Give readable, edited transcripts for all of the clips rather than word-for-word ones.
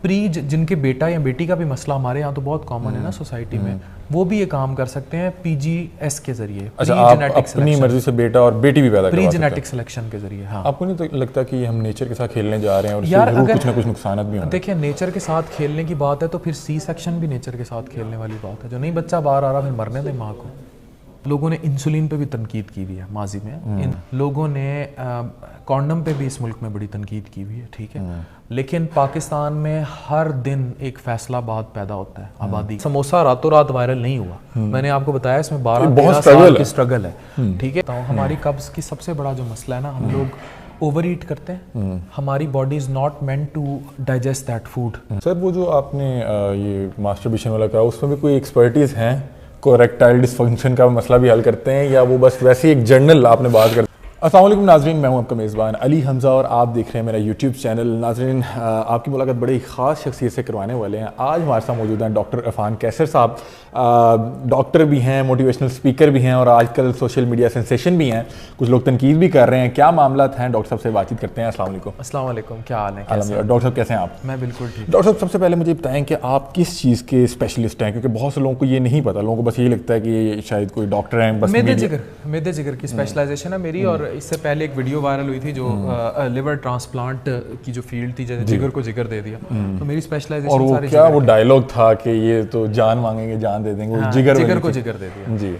जिनके बेटा या बेटी का भी मसला हमारे यहाँ तो बहुत कॉमन है ना सोसाइटी में, वो भी ये काम कर सकते हैं PGS के जरिए। अच्छा, आप अपनी मर्जी से बेटा और बेटी भी पैदा करवा सकते हैं प्री जेनेटिक सिलेक्शन के जरिए। हाँ, आपको नहीं तो लगता कि हम नेचर के साथ खेलने जा रहे हैं और यार अगर कुछ ना कुछ नुकसान भी होंगे? देखिए, नेचर के साथ खेलने की बात है तो फिर सी सेक्शन भी नेचर के साथ खेलने वाली बात है। जो नहीं बच्चा बाहर आ रहा फिर मरने दे माँ को। लोगों ने इंसुलिन पे भी तनकीद की हुई है माजी में, इन लोगों ने कॉन्डम पे भी इस मुल्क में बड़ी तनकीद की हुई है, ठीक है। लेकिन पाकिस्तान में हर दिन एक फैसलाबाद पैदा होता है आबादी। समोसा रातों रात वायरल नहीं हुआ, मैंने आपको बताया इसमें 12-13 साल की स्ट्रगल है, ठीक है। तो हमारी कब्ज की सबसे बड़ा जो मसला है ना, हम लोग ओवर ईट करते हैं, हमारी body is not meant to digest that food. Sir, वो जो आपने ये मास्टरबेशन वाला कहा, उसमें भी कोई एक्सपर्टीज हैं? कोरेक्टाइल डिसफंक्शन का मसला भी हल करते हैं या वो बस वैसे ही एक जनरल आपने बात कर? अस्सलाम वालेकुम नाज़रीन, मैं हूं आपका मेज़बान अली हमज़ा और आप देख रहे हैं मेरा यूट्यूब चैनल। नाज़रीन, आपकी मुलाकात बड़ी ख़ास शख्सियत से करवाने वाले हैं। आज हमारे साथ मौजूद हैं डॉक्टर इरफान कैसर साहब। डॉक्टर भी हैं, मोटिवेशनल स्पीकर भी हैं और आजकल सोशल मीडिया सेंसेशन भी हैं। कुछ लोग तनकीद भी कर रहे हैं। क्या मामला हैं, डॉक्टर साहब से बातचीत करते हैं। अस्सलाम वालेकुम। अस्सलाम वालेकुम, क्या हाल है? डॉक्टर साहब कैसे हैं आप? मैं बिल्कुल ठीक। डॉक्टर साहब, सबसे पहले मुझे बताएं कि आप किस चीज़ के स्पेशलिस्ट हैं, क्योंकि बहुत से लोगों को ये नहीं पता। लोगों को बस ये लगता है कि शायद कोई डॉक्टर हैं, बस मेदे जिगर की स्पेशलाइजेशन है मेरी। और इससे पहले एक वीडियो वायरल हुई थी जो लिवर ट्रांसप्लांट की जो फील्ड थी, जैसे जिगर को जिगर दे दिया, तो मेरी स्पेशलाइजेशन। और वो क्या वो डायलॉग था कि ये तो जान मांगेंगे जान दे देंगे, हाँ, जिगर को जिगर दे दिया जी।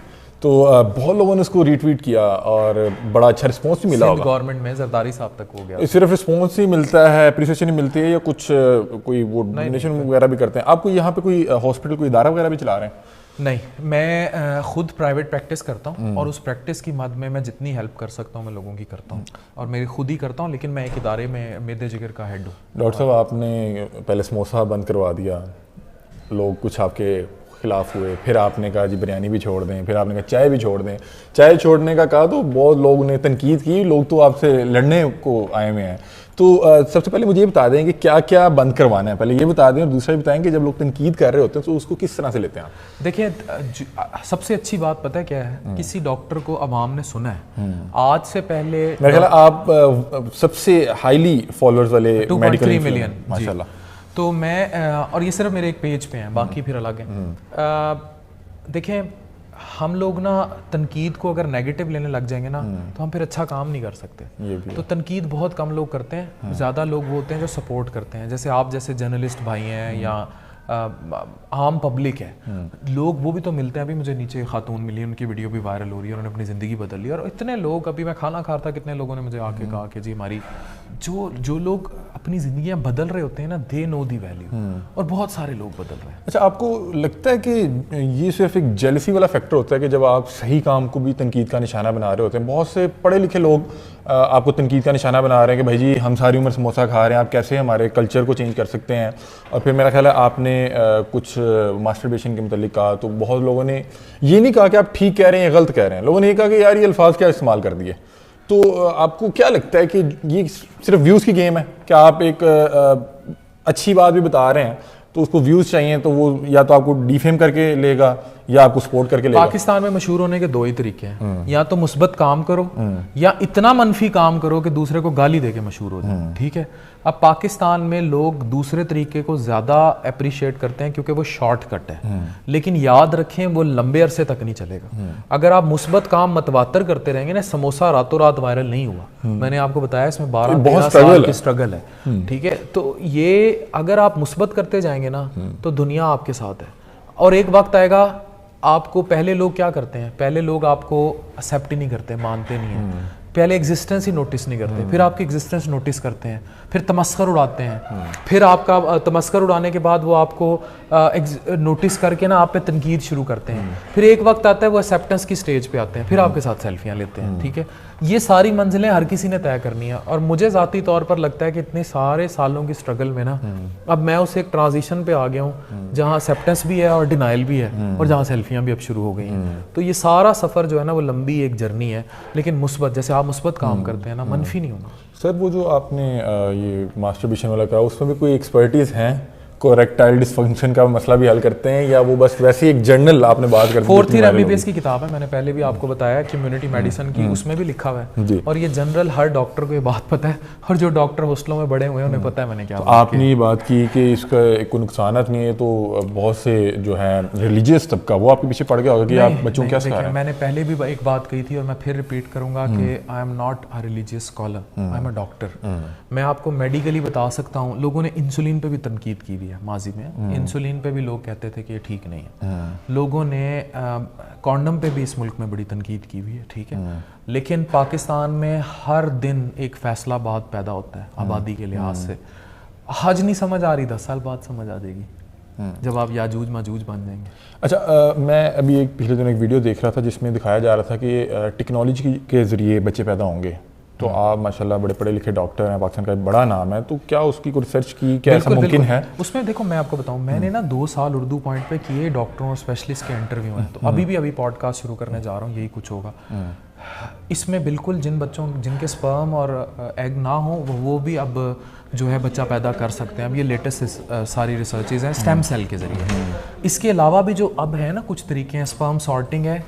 तो बहुत लोगों ने उसको रीट्वीट किया और बड़ा अच्छा रिस्पॉन्स भी मिला होगा। गवर्नमेंट में जरदारी साहब तक हो गया। सिर्फ रिस्पॉन्स ही मिलता है, एप्रिसिएशन ही मिलती है या कुछ कोई वो डोनेशन वगैरह भी करते हैं? आपको यहाँ पे कोई हॉस्पिटल, कोई इदारा वगैरह भी चला रहे हैं? नहीं, मैं खुद प्राइवेट प्रैक्टिस करता हूँ और उस प्रैक्टिस की मद में मैं जितनी हेल्प कर सकता हूँ मैं लोगों की करता हूँ और मेरी खुद ही करता हूँ। लेकिन मैं एक इदारे में मेदे जिगर का हेड हूँ। डॉक्टर साहब, आपने पहले समोसा बंद करवा दिया, लोग कुछ आपके खिलाफ हुए, फिर आपने कहा जी बिरयानी भी छोड़ दें, फिर आपने कहा चाय भी छोड़ दें। चाय छोड़ने का कहा तो बहुत लोगों ने तनकीद की, लोग तो आपसे लड़ने को आए हुए हैं। तो सबसे पहले मुझे ये बता दें कि क्या क्या बंद करवाना है, पहले ये बता दें, और दूसरा भी बताएं कि जब लोग तनकीद कर रहे होते हैं तो उसको किस तरह से लेते हैं आप? देखिए, सबसे अच्छी बात पता है क्या है? किसी डॉक्टर को अवाम ने सुना है। आज से पहले मेरे ख्याल आप सबसे हाईली फॉलोअर्स वाले 2.3 मिलियन माशाल्लाह। तो मैं और ये सिर्फ मेरे एक पेज पे हैं, बाकी फिर अलग हैं। देखें, हम लोग ना तनकीद को अगर नेगेटिव लेने लग जाएंगे ना तो हम फिर अच्छा काम नहीं कर सकते। तो तनकीद बहुत कम लोग करते हैं, ज़्यादा लोग वो होते हैं जो सपोर्ट करते हैं। जैसे आप जैसे जर्नलिस्ट भाई हैं या आम पब्लिक है, लोग वो भी तो मिलते हैं। अभी मुझे नीचे खातून मिली, उनकी वीडियो भी वायरल हो रही है, उन्होंने अपनी ज़िंदगी बदल ली। और इतने लोग, अभी मैं खाना खा रहा था, कितने लोगों ने मुझे आके कहा कि जी हमारी जो लोग अपनी ज़िंदगियां बदल रहे होते हैं ना, दे नो दी वैल्यू, और बहुत सारे लोग बदल रहे हैं। अच्छा, आपको लगता है कि ये सिर्फ एक जेलसी वाला फैक्टर होता है कि जब आप सही काम को भी तनकीद का निशाना बना रहे होते हैं? बहुत से पढ़े लिखे लोग आपको तनकीद का निशाना बना रहे हैं कि भाई जी हम सारी उम्र समोसा खा रहे हैं, आप कैसे हमारे कल्चर को चेंज कर सकते हैं? और फिर मेरा ख्याल है आपने कुछ मास्टरबेशन के मतलब कहा, तो बहुत लोगों ने ये नहीं कहा कि आप ठीक कह रहे हैं या गलत कह रहे हैं, लोगों ने ये कहा कि यार ये अल्फाज क्या इस्तेमाल कर दिए। तो आपको क्या लगता है कि ये सिर्फ व्यूज़ की गेम है? क्या आप एक अच्छी बात भी बता रहे हैं तो उसको व्यूज़ चाहिए, तो वो या तो आपको डिफेम करके लेगा या आपको सपोर्ट करके लेगा? पाकिस्तान में मशहूर होने के दो ही तरीके हैं, या तो मुस्बत काम करो या इतना मनफी काम करो कि दूसरे को गाली देके मशहूर हो जाए, ठीक है। अब पाकिस्तान में लोग दूसरे तरीके को ज़्यादा अप्रिशिएट करते हैं क्योंकि वो शॉर्टकट है, लेकिन याद रखें वो लंबे अरसे तक नहीं चलेगा। अगर आप मुस्बत काम मतवातर करते रहेंगे ना, समोसा रातों रात वायरल नहीं हुआ, मैंने आपको बताया इसमें 12-13 साल की स्ट्रगल है, ठीक है। तो ये अगर आप मुस्बत करते जाएंगे ना तो दुनिया आपके साथ है। और एक वक्त आएगा आपको, पहले लोग क्या करते हैं, पहले लोग आपको एक्सेप्ट ही नहीं करते, मानते नहीं हैं, पहले एग्जिस्टेंस ही नोटिस नहीं करते, फिर आपकी एग्जिस्टेंस नोटिस करते हैं, फिर तमस्कर उड़ाते हैं, फिर आपका तमस्कर उड़ाने के बाद वो आपको नोटिस करके ना आप पे तनकीद शुरू करते हैं। फिर एक वक्त आता है वो एक्सेप्टेंस की स्टेज पे आते हैं, फिर आपके साथ सेल्फियाँ लेते हैं, ठीक है। ये सारी मंजिलें हर किसी ने तय करनी है। और मुझे ज़ाती तौर पर लगता है कि इतने सारे सालों की स्ट्रगल में ना अब मैं उस एक ट्रांजिशन पे आ गया हूँ जहाँ एक्सेप्टेंस भी है और डिनाइल भी है और जहाँ सेल्फियाँ भी अब शुरू हो गई हैं। तो ये सारा सफ़र जो है ना वो लंबी एक जर्नी है, लेकिन मुस्बत, जैसे आप मुस्बत काम करते हैं ना, मनफी नहीं होना। सर, वो जो आपने ये मास्टरबेशन वाला कहा, उसमें भी कोई एक्सपर्टीज़ हैं? कोरेक्टाइल डिसफंक्शन का मसला भी हल करते हैं, या वो बस वैसे ही एक जर्नल आपने बात कर दी? 4th ईयर MBBS की किताब है, मैंने पहले भी आपको बताया कम्युनिटी मेडिसिन की, उसमें भी लिखा हुआ है। और ये जनरल हर डॉक्टर को ये बात पता है, और जो डॉक्टर हॉस्टलों में बड़े हुए हैं उन्हें पता है मैंने क्या तो आपने ये बात की कि इसका कोई नुकसानात नहीं है, तो बहुत से जो है रिलीजियस तबका वो आपके पीछे पड़ गया होगा कि आप बच्चों को क्या सिखा रहे हैं? मैंने पहले भी एक बात कही थी और मैं फिर रिपीट करूंगा कि I am not a religious scholar, I am a doctor. मैं आपको मेडिकली बता सकता हूँ, लोगों ने इंसुलिन पे भी तनकीद की हुई है माजी में, इंसुलिन पे भी लोग कहते थे कि ये ठीक नहीं है। लोगों ने कॉन्डम पे भी इस मुल्क में बड़ी तनकीद की हुई है, ठीक है। लेकिन पाकिस्तान में हर दिन एक फैसलाबाद पैदा होता है आबादी के लिहाज से। आज नहीं समझ आ रही, 10 साल बाद समझ आ जाएगी जब आप याजूज माजूज बन जाएंगे। अच्छा, मैं अभी एक पिछले दिन एक वीडियो देख रहा था जिसमें दिखाया जा रहा था कि टेक्नोलॉजी के ज़रिए बच्चे पैदा होंगे। तो आप माशाल्लाह बड़े पढ़े लिखे डॉक्टर हैं, पाकिस्तान का बड़ा नाम है, तो क्या उसकी कोई रिसर्च की, क्या ऐसा मुमकिन है? उसमें देखो मैं आपको बताऊं, मैंने ना 2 साल उर्दू पॉइंट पे किए, डॉक्टरों और स्पेशलिस्ट के इंटरव्यू हैं, तो अभी पॉडकास्ट शुरू करने जा रहा हूँ, यही कुछ होगा। इसमें बिल्कुल जिन बच्चों जिनके स्पर्म और एग ना हो वो भी अब जो है बच्चा पैदा कर सकते हैं। अब ये लेटेस्ट सारी रिसर्चेज हैं स्टेम सेल के ज़रिए। इसके अलावा भी जो अब है ना कुछ तरीके हैं, स्पर्म सॉर्टिंग है,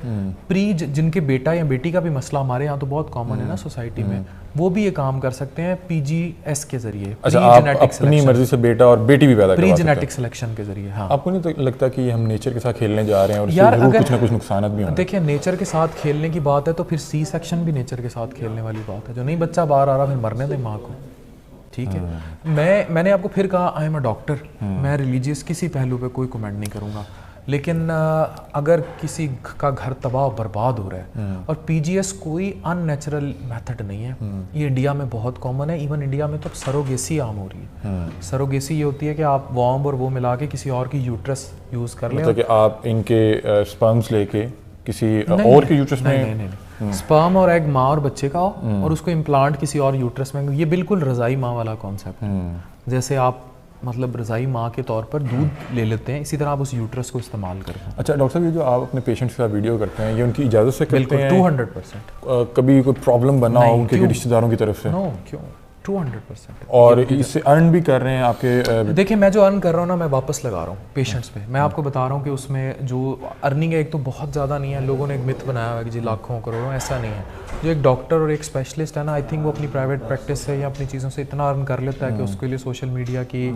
जिनके बेटा या बेटी का भी मसला हमारे यहाँ तो बहुत कॉमन है ना सोसाइटी में, वो भी ये काम कर सकते हैं PGS के ज़रिए। अच्छा, आप अपनी मर्जी से बेटा और बेटी भी पैदा करवा सकते हैं? प्री जेनेटिक सिलेक्शन के ज़रिए, हाँ। आपको नहीं तो लगता कि हम नेचर के साथ खेलने जा रहे हैं और इससे कुछ ना कुछ नुकसान भी होंगे? देखिए, नेचर के साथ खेलने की बात है तो फिर C सेक्शन भी नेचर के साथ खेलने वाली बात है। जो नहीं बच्चा बाहर आ रहा फिर मरने दें माँ को, ठीक है। मैंने आपको फिर कहा आई एम अ डॉक्टर, मैं रिलीजियस किसी पहलू पे कोई कमेंट नहीं करूँगा, लेकिन अगर किसी का घर तबाह बर्बाद हो रहा है और PGS कोई अननेचुरल मेथड नहीं है, ये इंडिया में बहुत कॉमन है। इवन इंडिया में तो सरोगेसी आम हो रही है। सरोगेसी ये होती है कि आप वॉर्म और वो मिला के किसी और की यूट्रस यूज़ कर लें, मतलब कि आप इनके स्पर्म्स लेके किसी और के यूट्रस में? नहीं, स्पर्म और एग माँ और बच्चे का हो और उसको इम्प्लांट किसी और यूट्रस में, ये बिल्कुल रज़ाई माँ वाला कॉन्सेप्ट है। जैसे आप मतलब रज़ाई माँ के तौर पर दूध ले लेते हैं, इसी तरह आप उस यूट्रस को इस्तेमाल करते हैं। अच्छा डॉक्टर साहब, ये जो आप अपने पेशेंट्स के साथ वीडियो करते हैं, ये उनकी इजाज़त से करते हैं? 200%। कभी कोई प्रॉब्लम बना हो उनके रिश्तेदारों की तरफ से? नो, क्यों? 200%। और इससे अर्न भी कर रहे हैं आपके? देखिए, मैं जो अर्न कर रहा हूँ ना, मैं वापस लगा रहा हूँ पेशेंट्स पे। मैं आपको बता रहा हूँ कि उसमें जो अर्निंग है, एक तो बहुत ज़्यादा नहीं है। लोगों ने एक मिथ बनाया हुआ है कि जी लाखों करोड़ों, ऐसा नहीं है। जो एक डॉक्टर और एक स्पेशलिस्ट है ना, आई थिंक वो अपनी प्राइवेट प्रैक्टिस से या अपनी चीज़ों से इतना अर्न कर लेता है कि उसके लिए सोशल मीडिया की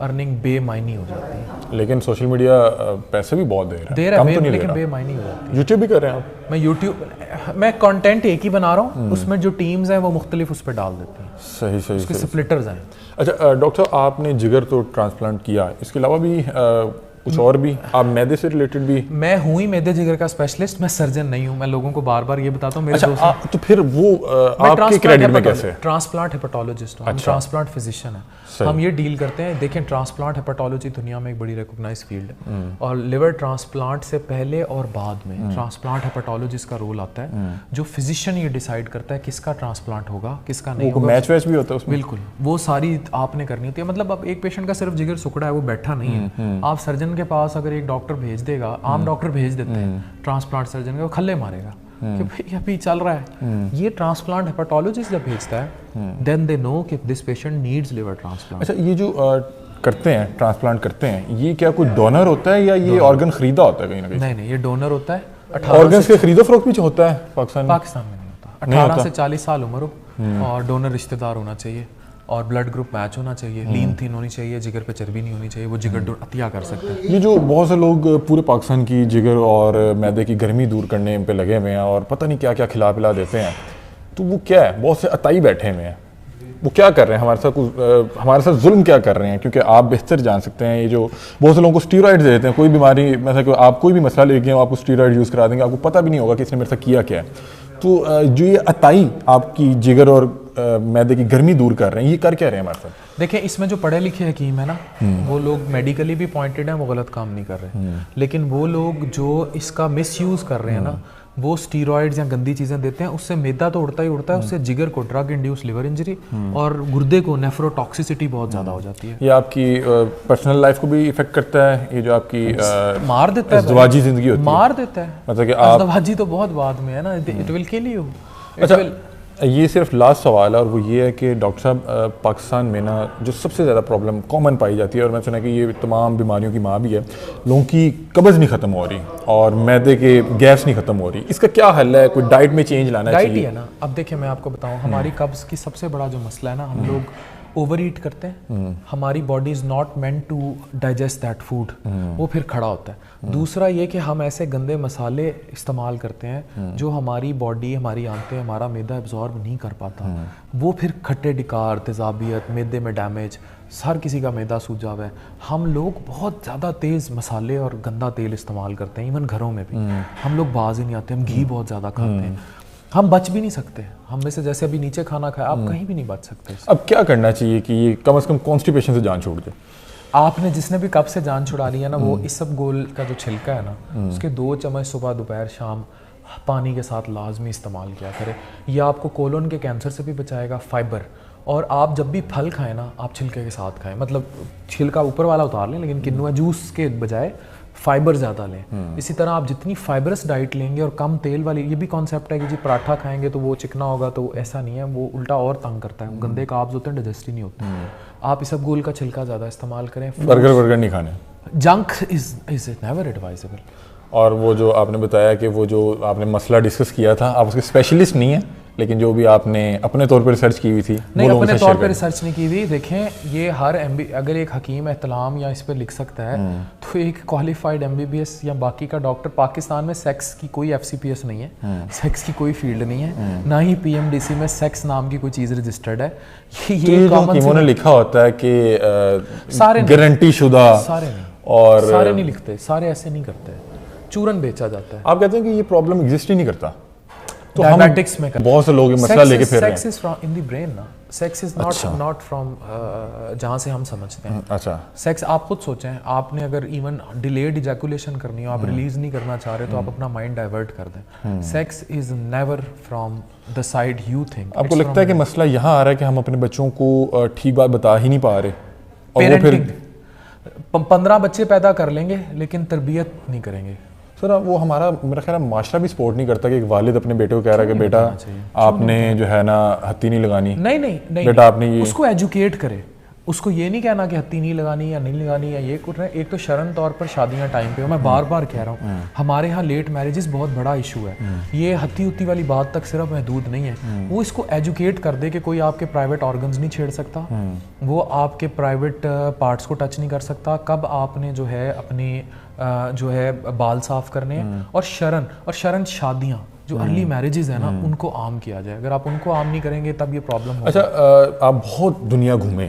अर्निंग बेमायनी हो जाती है। लेकिन सोशल मीडिया पैसे भी बहुत दे रहा है, लेकिन बेमायनी हो जाती है। यूट्यूब भी कर रहे हैं आप? मैं कंटेंट एक ही बना रहा हूँ, उसमें जो टीम्स हैं वो मुख्तलिफ उस पर डाल देती हैं। सही उसके स्प्लिटर्स हैं। अच्छा डॉक्टर, आपने जिगर तो ट्रांसप्लांट किया, इसके अलावा भी कुछ और भी? आप मैदे से रिलेटेड भी? मैं हूँ ही मैदे जिगर का स्पेशलिस्ट, मैं सर्जन नहीं हूँ। मैं लोगों को बार बार ये बताता हूँ। मेरे दोस्त तो फिर वो आपके क्रेडिट में कैसे? ट्रांसप्लांट हेपेटोलॉजिस्ट हूँ, ट्रांसप्लांट फिजिशियन है। हम ये डील करते हैं। देखें, ट्रांसप्लांट हेपेटोलॉजी दुनिया में एक बड़ी रिकॉग्नाइज फील्ड है, और लिवर ट्रांसप्लांट से पहले और बाद में ट्रांसप्लांट हेपेटोलॉजिस्ट का रोल आता है। जो फिजिशियन ये डिसाइड करता है किसका ट्रांसप्लांट होगा, किसका नहीं होगा। मैच वैच भी होता है उसमें? बिल्कुल, वो सारी आपने करनी होती है। मतलब अब एक पेशेंट का सिर्फ जिगर सुकड़ा है, वो बैठा नहीं है। आप सर्जन के पास अगर एक डॉक्टर भेज देगा, आम डॉक्टर भेज देते हैं ट्रांसप्लांट सर्जन को, खल्ले मारेगा कि भाई अभी चल रहा है। ये ट्रांसप्लांट हेपेटोलॉजिस्ट जब भेजता है, देन दे नो कि this patient needs liver transplant. अच्छा, ये जो करते हैं ट्रांसप्लांट करते हैं, ये क्या कोई डोनर होता है या ये ऑर्गन खरीदा होता है कहीं ना कहीं? नहीं, ये डोनर होता है। ऑर्गन के खरीदो फरोख्त भी होता है पाकिस्तान में नहीं होता। 18 से 40 साल उम्र हो और डोनर रिश्तेदार होना चाहिए, और ब्लड ग्रुप मैच होना चाहिए, लीन थीन होनी चाहिए, जिगर पे चर्बी नहीं होनी चाहिए, वो जिगर अतिया कर सकते हैं। ये जो बहुत से लोग पूरे पाकिस्तान की जिगर और मैदे की गर्मी दूर करने पे लगे हुए हैं और पता नहीं क्या क्या खिला पिला देते हैं, तो वो क्या है? बहुत से अताई बैठे हुए हैं, वो क्या कर रहे हैं हमारे साथ जुल्म क्या कर रहे हैं? क्योंकि आप बेहतर जान सकते हैं। ये जो बहुत से लोगों को स्टीरॉइड्स दे देते हैं, कोई बीमारी मतलब आप कोई भी मसला लेके आपको स्टीरॉइड यूज़ करा देंगे, आपको पता भी नहीं होगा कि इसने मेरे साथ किया क्या है। तो जो ये अताई आपकी जिगर और मैदे की गर्मी दूर कर रहे हैं, ये कर क्या रहे हैं हमारे साथ? देखिए, इसमें जो पढ़े लिखे हकीम है ना, वो लोग मेडिकली भी पॉइंटेड हैं, वो गलत काम नहीं कर रहे। लेकिन वो लोग जो इसका मिसयूज़ कर रहे हैं ना, वो स्टीरॉइड्स या गंदी चीज़ें देते हैं, उससे मैदा तो उड़ता ही उड़ता है, उससे जिगर को ड्रग इंड्यूस लिवर इंजरी और गुर्दे को नेफ्रोटॉक्सिसिटी बहुत ज़्यादा हो जाती है। ये आपकी पर्सनल लाइफ को भी इफेक्ट करता है? ये जो आपकी मार देता है, अज़दवाजी ज़िंदगी होती है, मार देता है। मतलब कि आप अज़दवाजी तो बहुत बाद में है ना, इट विल किल यू। अच्छा, ये सिर्फ लास्ट सवाल है और वो ये है कि डॉक्टर साहब पाकिस्तान में ना जो सबसे ज़्यादा प्रॉब्लम कॉमन पाई जाती है और मैं सुना कि ये तमाम बीमारियों की माँ भी है, लोगों की कब्ज़ नहीं ख़त्म हो रही और मैदे के गैस नहीं ख़त्म हो रही, इसका क्या हल है? कोई डाइट में चेंज लाना चाहिए? डाइट ही है ना। अब देखिए मैं आपको बताऊं, हमारी कब्ज़ की सबसे बड़ा जो मसला है ना, हम लोग ओवर ईट करते हैं, हमारी body is not meant to digest that food, वो फिर खड़ा होता है। दूसरा ये कि हम ऐसे गंदे मसाले इस्तेमाल करते हैं जो हमारी बॉडी, हमारी आंतें, हमारा मैदा एब्जॉर्ब नहीं कर पाता, वो फिर खट्टे डिकार, तेज़ाबियत, मैदे में डैमेज, हर किसी का मैदा सूजा हुआ है। हम लोग बहुत ज़्यादा तेज़ मसाले और गंदा तेल इस्तेमाल करते हैं, इवन घरों में भी हम लोग बाज ही नहीं आते, हम घी बहुत ज़्यादा खाते हैं, हम बच भी नहीं सकते। हम में से जैसे अभी नीचे खाना खाया, आप कहीं भी नहीं बच सकते। अब क्या करना चाहिए कि ये कम से कम कॉन्स्टिपेशन से जान छोड़ दे? आपने जिसने भी कब से जान छुड़ा ली है ना, वो इसबगोल का जो छिलका है ना, उसके 2 चम्मच सुबह दोपहर शाम पानी के साथ लाजमी इस्तेमाल किया करें। ये आपको कोलोन के कैंसर से भी बचाएगा, फाइबर। और आप जब भी फल खाएं ना, आप छिलके के साथ खाएं, मतलब छिलका ऊपर वाला उतार लें, लेकिन किन्नुआ जूस के बजाय फाइबर ज़्यादा लें। इसी तरह आप जितनी फाइबरस डाइट लेंगे और कम तेल वाली, ये भी कॉन्सेप्ट है कि जी पराठा खाएंगे तो वो चिकना होगा, तो ऐसा नहीं है, वो उल्टा और तंग करता है, गंदे कार्ब्स होते हैं, डाइजेस्ट ही नहीं होते। आप इसबगोल का छिलका ज़्यादा इस्तेमाल करें। बर्गर नहीं खाने, जंक इज नेवर एडवाइजेबल। और वो जो आपने बताया कि वो जो आपने मसला डिस्कस किया था, आप उसके स्पेशलिस्ट नहीं हैं, लेकिन जो भी आपने अपने तौर पर रिसर्च की हुई थी, नहीं, अपने तौर पर रिसर्च नहीं की हुई। देखें, ये हर अगर एक हकीम एहतलाम या इस पर लिख सकता है, तो एक क्वालिफाइड MBBS या बाकी का डॉक्टर, पाकिस्तान में सेक्स की कोई FCPS नहीं है, सेक्स की कोई फील्ड नहीं है, ना ही PMDC में सेक्स नाम की कोई चीज़ रजिस्टर्ड है। ये हकीमों ने लिखा होता है कि सारे गारंटी शुदा, सारे नहीं, और सारे नहीं लिखते, सारे ऐसे नहीं करते, चूरन बेचा जाता है। आप कहते हैं कि ये प्रॉब्लम एग्जिस्ट ही नहीं करता, तो डायबिटिक्स में बहुत से लोग ये मसला लेके फिर रहे हैं। Sex is from in the brain ना, सेक्स इज नॉट फ्रॉम जहाँ से हम समझते हैं। अच्छा, सेक्स आप खुद सोचें, आपने अगर इवन डिलेड इजैकुलेशन करनी हो, आप रिलीज नहीं करना चाह रहे, तो आप अपना माइंड डाइवर्ट कर दें। Sex is never from the side you think. आपको लगता है कि मसला यहाँ आ रहा है कि हम अपने बच्चों को ठीक बात बता ही नहीं पा रहे, और वो फिर 15 बच्चे पैदा कर लेंगे लेकिन तरबियत नहीं करेंगे? सर वो हमारा, मेरा ख्याल है माशरा भी सपोर्ट नहीं करता कि एक वालिद अपने बेटे को कह रहा है कि बेटा आपने जो है ना हत्ती नहीं लगानी। नहीं बेटा आपने ये, उसको एजुकेट करे, उसको ये नहीं कहना कि हत्ती नहीं लगानी या नहीं लगानी या ये कर रहे हैं। एक तो शर्म तौर पर शादियां टाइम पे हो, मैं बार बार कह रहा हूँ, हमारे यहाँ लेट मैरिजेस बहुत बड़ा इशू है। ये हत्ती उत्ती वाली बात तक सिर्फ महदूद नहीं है, वो इसको एजुकेट कर दे कि कोई आपके प्राइवेट ऑर्गन्स नहीं छेड़ सकता, वो आपके प्राइवेट पार्ट्स को टच नहीं कर सकता, कब आपने जो है अपनी जो है बाल साफ करने हैं। और शरण शादियाँ जो अर्ली मैरिजेस है ना, उनको आम किया जाए। अगर आप उनको आम नहीं करेंगे तब ये प्रॉब्लम होगा। अच्छा, आप बहुत दुनिया घूमे,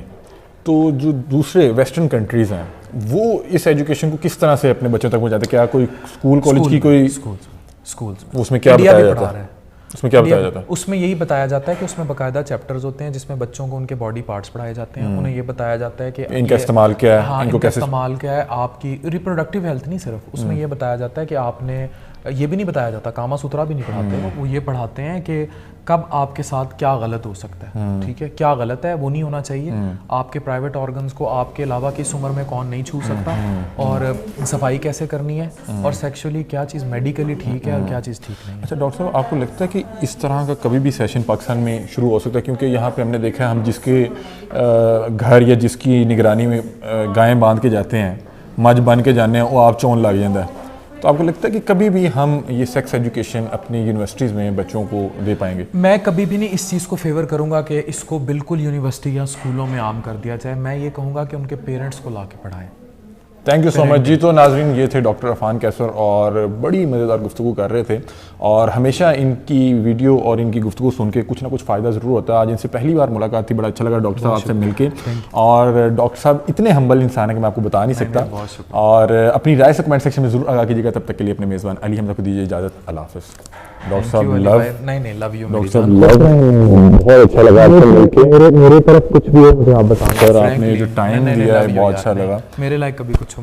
तो जो दूसरे वेस्टर्न कंट्रीज हैं वो इस एजुकेशन को किस तरह से अपने बच्चों तक पहुंचाते हैं? क्या कोई स्कूल कॉलेज की कोई स्कूल्स उसमें क्या बताया जाता है? उसमें क्या बताया जाता है? उसमें यही बताया जाता है कि उसमें बाकायदा चैप्टर्स होते हैं जिसमें बच्चों को उनके बॉडी पार्ट्स पढ़ाए जाते हैं। उन्हें ये बताया जाता है कि इनका इस्तेमाल क्या है, हाँ, इनका इस्तेमाल क्या है, आपकी रिप्रोडक्टिव हेल्थ नहीं सिर्फ, उसमें ये बताया जाता है कि आपने, ये भी नहीं बताया जाता, कामा सूत्रा भी नहीं पढ़ाते वो ये पढ़ाते हैं कि कब आपके साथ क्या गलत हो सकता है। ठीक है, क्या गलत है वो नहीं होना चाहिए, आपके प्राइवेट ऑर्गन्स को आपके अलावा किस उम्र में कौन नहीं छू सकता, और सफाई कैसे करनी है, और सेक्सुअली क्या चीज़ मेडिकली ठीक है और क्या चीज़ ठीक नहीं है। अच्छा डॉक्टर साहब, आपको लगता है कि इस तरह का कभी भी सेशन पाकिस्तान में शुरू हो सकता है? क्योंकि यहाँ पे हमने देखा है, हम जिसके घर या जिसकी निगरानी में गायें बांध के जाते हैं, मज बन के जाने हैं, वो आप चोन लग जाता है। तो आपको लगता है कि कभी भी हम ये सेक्स एजुकेशन अपनी यूनिवर्सिटीज़ में बच्चों को दे पाएंगे? मैं कभी भी नहीं इस चीज़ को फेवर करूंगा कि इसको बिल्कुल यूनिवर्सिटी या स्कूलों में आम कर दिया जाए। मैं ये कहूँगा कि उनके पेरेंट्स को ला के पढ़ाएं। थैंक यू सो मच जी। तो नाजरीन, ये थे डॉक्टर अफान कैसर और बड़ी मज़ेदार गुफ्तगू कर रहे थे, और हमेशा इनकी वीडियो और इनकी गुफ्तगू सुन के कुछ ना कुछ फ़ायदा ज़रूर होता है। आज इनसे पहली बार मुलाकात थी, बड़ा अच्छा लगा डॉक्टर साहब आपसे मिलके, और डॉक्टर साहब इतने हम्बल इंसान है कि मैं आपको बता नहीं सकता। और अपनी राय से कमेंट सेक्शन में ज़रूर आगा कीजिएगा। तब तक के लिए अपने मेज़बान अली हमजा को दीजिए इजाज़त। अल्लाह हाफ़िज़। डॉक्टर साहब लव यू। डॉक्टर साहब बहुत अच्छा लगा आपसे मिलके। मेरे तरफ कुछ भी हो मुझे आप बताएं। सर आपने जो टाइम दिया है बहुत अच्छा लगा। मेरे लायक कभी कुछ